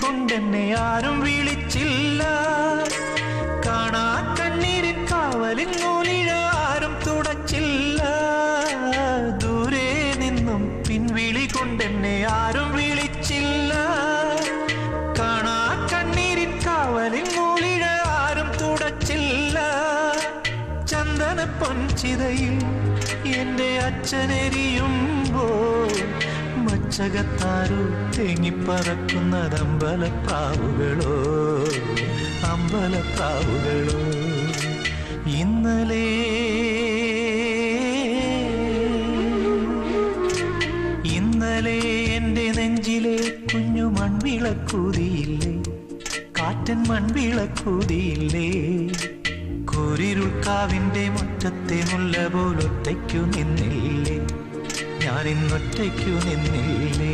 കൊണ്ടെന്നെ ആരും വിളിച്ചില്ല. കാണാ കണ്ണീരിൻ കാവലിൻ നൂലിഴ ആരും തുടച്ചില്ല. ദൂരെ നിന്നും പിൻവിളി കൊണ്ടെന്നെ ആരും വിളിച്ചില്ല. കാണാ കണ്ണീരിൻ കാവലിൻ നൂലിഴ ആരും തുടച്ചില്ല. ചന്ദന പൊൻചിതയിൽ എന്റെ അച്ഛനെരിയുമ്പോൾ മച്ചകത്താരോ തേങ്ങിപ്പറക്കുന്നത് അമ്പലപ്രാവുകളോ, അമ്പലപ്രാവുകളോ. ഇന്നലെ എന്റെ നെഞ്ചിലെ കുഞ്ഞു മൺവിളക്കൂതിയില്ലേ, കാറ്റൻ മൺവിളക്കൂതിയില്ലേ. കൂരിരുൾക്കാവിന്റെ മുറ്റത്തെ മുല്ല പോലൊറ്റയ്ക്കു നിന്നില്ലേ, ഞാനിന്നൊറ്റയ്ക്കു നിന്നില്ലേ.